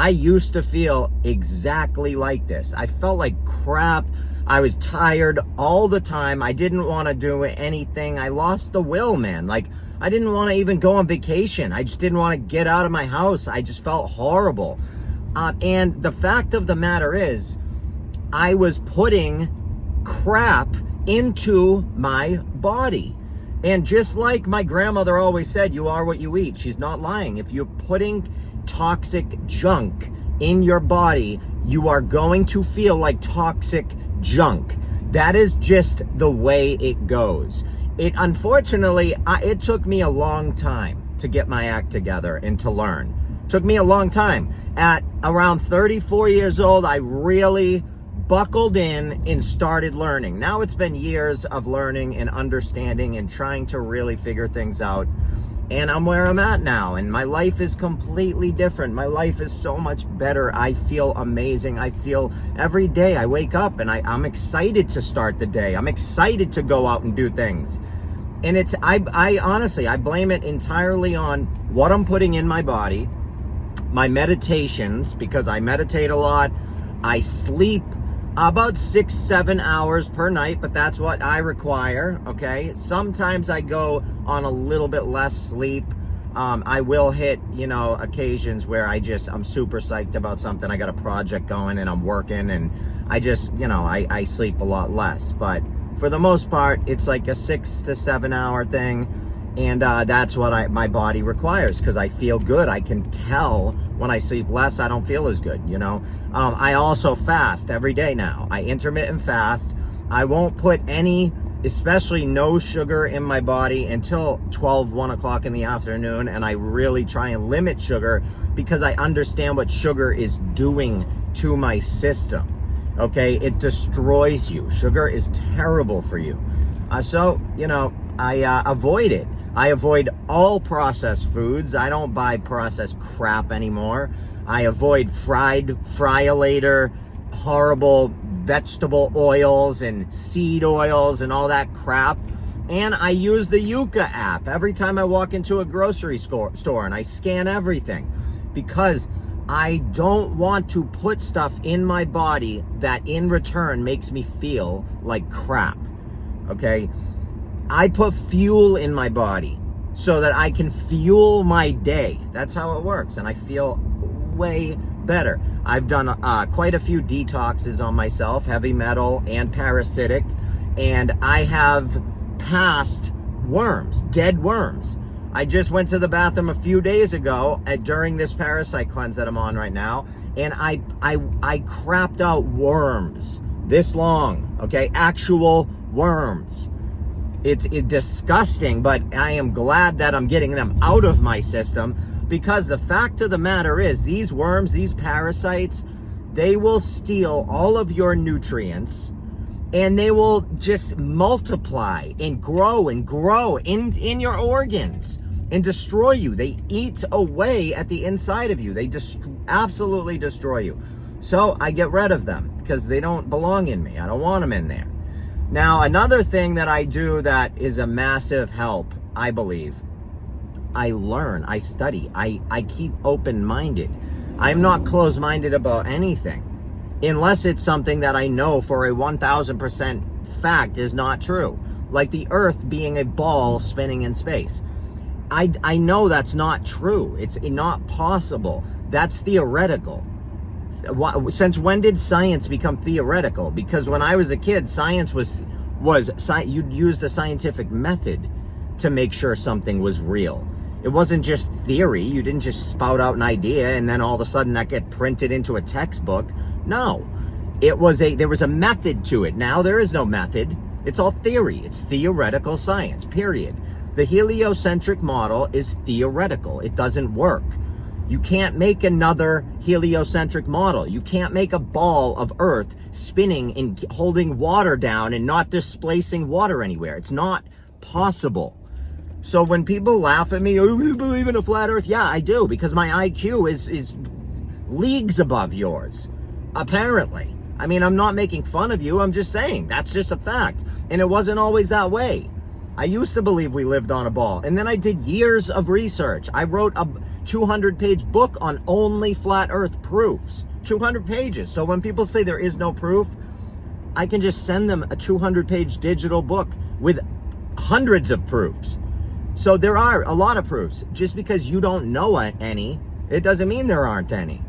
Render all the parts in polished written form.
I used to feel exactly like this. I felt like crap. I was tired all the time. I didn't want to do anything. I lost the will, man. Like, I didn't want to even go on vacation. I just didn't want to get out of my house. I just felt horrible. And the fact of the matter is, I was putting crap into my body. And just like my grandmother always said, you are what you eat. She's not lying. If you're putting toxic junk in your body, you are going to feel like toxic junk. That is just the way it goes. Unfortunately, it took me a long time to get my act together and to learn. It took me a long time. At around 34 years old, I really buckled in and started learning. Now it's been years of learning and understanding and trying to really figure things out. And I'm where I'm at now, and my life is completely different. My life is so much better. I feel amazing. I feel every day I wake up and I'm excited to start the day. I'm excited to go out and do things. And I honestly, I blame it entirely on what I'm putting in my body, my meditations, because I meditate a lot. I sleep about 6-7 hours per night, but that's what I require, okay? Sometimes I go on a little bit less sleep. I will hit, occasions where I'm super psyched about something. I got a project going and I'm working, and I just, I sleep a lot less. But for the most part, it's like a 6 to 7 hour thing. And that's what my body requires, because I feel good. I can tell when I sleep less, I don't feel as good, I also fast every day now. I intermittent fast. I won't put any, especially no sugar in my body until 1 o'clock in the afternoon. And I really try and limit sugar because I understand what sugar is doing to my system. Okay, it destroys you. Sugar is terrible for you. So, I avoid it. I avoid all processed foods. I don't buy processed crap anymore. I avoid fry-later, horrible vegetable oils and seed oils and all that crap. And I use the Yuka app every time I walk into a grocery store, and I scan everything, because I don't want to put stuff in my body that in return makes me feel like crap, okay? I put fuel in my body so that I can fuel my day. That's how it works, and I feel way better. I've done quite a few detoxes on myself, heavy metal and parasitic, and I have passed worms, dead worms. I just went to the bathroom a few days ago during this parasite cleanse that I'm on right now, and I crapped out worms this long, okay? Actual worms. It's disgusting, but I am glad that I'm getting them out of my system, because the fact of the matter is, these worms, these parasites, they will steal all of your nutrients, and they will just multiply and grow in your organs and destroy you. They eat away at the inside of you. They absolutely destroy you. So I get rid of them because they don't belong in me. I don't want them in there. Now, another thing that I do that is a massive help, I believe, I learn, I study, I keep open-minded. I'm not closed-minded about anything, unless it's something that I know for a 1000% fact is not true. Like the Earth being a ball spinning in space. I know that's not true. It's not possible. That's theoretical. Since when did science become theoretical? Because when I was a kid, science was you'd use the scientific method to make sure something was real. It wasn't just theory. You didn't just spout out an idea and then all of a sudden that get printed into a textbook. No, there was a method to it. Now there is no method. It's all theory. It's theoretical science, period. The heliocentric model is theoretical. It doesn't work. You can't make another heliocentric model. You can't make a ball of Earth spinning and holding water down and not displacing water anywhere. It's not possible. So when people laugh at me, oh, you believe in a flat Earth? Yeah, I do, because my IQ is leagues above yours, apparently. I mean, I'm not making fun of you. I'm just saying that's just a fact. And it wasn't always that way. I used to believe we lived on a ball. And then I did years of research. I wrote 200-page book on only flat earth proofs. 200 pages. So when people say there is no proof, I can just send them a 200-page digital book with hundreds of proofs. So there are a lot of proofs. Just because you don't know any, it doesn't mean there aren't any.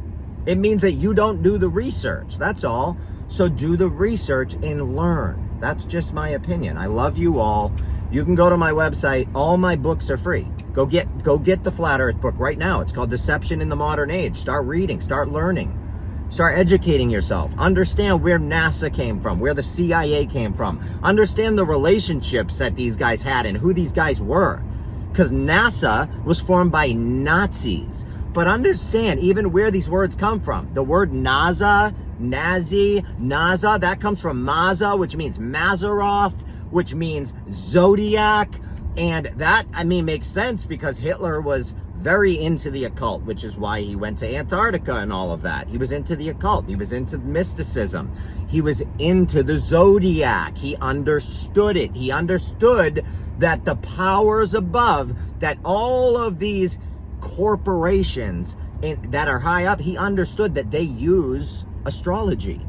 It means that you don't do the research. That's all. So do the research and learn. That's just my opinion. I love you all. You can go to my website. All my books are free. Go get the Flat Earth book right now. It's called Deception in the Modern Age. Start reading. Start learning. Start educating yourself. Understand where NASA came from, where the CIA came from. Understand the relationships that these guys had and who these guys were. Because NASA was formed by Nazis. But understand even where these words come from. The word NASA, Nazi, NASA, that comes from Maza, which means Mazaroff, which means Zodiac. And that, I mean, makes sense because Hitler was very into the occult, which is why he went to Antarctica and all of that. He was into the occult. He was into mysticism. He was into the Zodiac. He understood it. He understood that the powers above, that all of these corporations that are high up, he understood that they use astrology.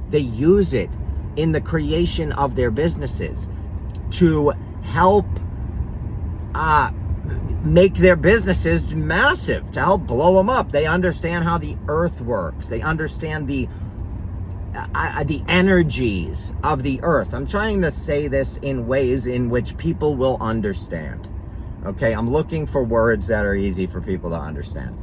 They use it in the creation of their businesses to help make their businesses massive, to help blow them up. They understand how the earth works. They understand the energies of the earth. I'm trying to say this in ways in which people will understand. Okay, I'm looking for words that are easy for people to understand.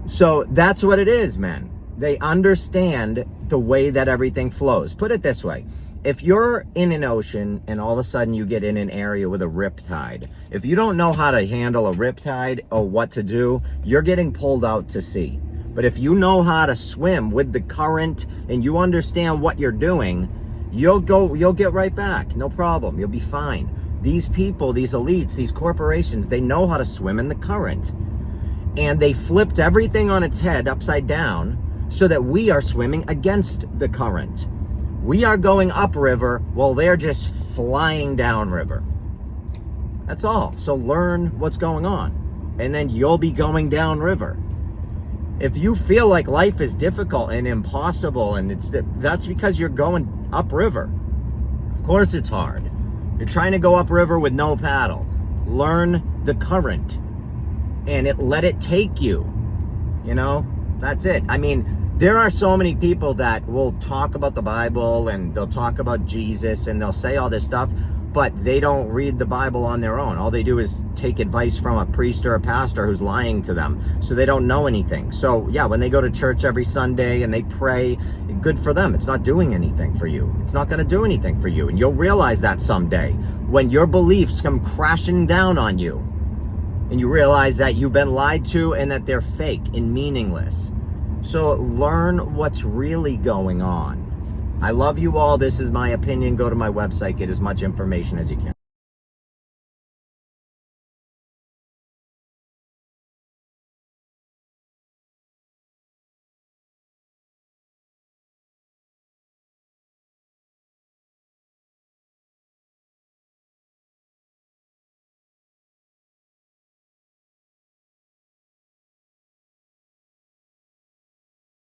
So that's what it is, man. They understand the way that everything flows. Put it this way. If you're in an ocean and all of a sudden you get in an area with a riptide, if you don't know how to handle a riptide or what to do, you're getting pulled out to sea. But if you know how to swim with the current and you understand what you're doing, you'll get right back. No problem. You'll be fine. These people, these elites, these corporations, they know how to swim in the current. And they flipped everything on its head upside down so that we are swimming against the current. We are going upriver while they're just flying downriver. That's all. So learn what's going on, and then you'll be going downriver. If you feel like life is difficult and impossible, and that's because you're going upriver. Of course it's hard. You're trying to go upriver with no paddle. Learn the current, and let it take you. You know, that's it. I mean, there are so many people that will talk about the Bible and they'll talk about Jesus and they'll say all this stuff, but they don't read the Bible on their own. All they do is take advice from a priest or a pastor who's lying to them. So they don't know anything. So yeah, when they go to church every Sunday and they pray, good for them. It's not doing anything for you. It's not going to do anything for you. And you'll realize that someday when your beliefs come crashing down on you and you realize that you've been lied to and that they're fake and meaningless. So learn what's really going on. I love you all. This is my opinion. Go to my website. Get as much information as you can.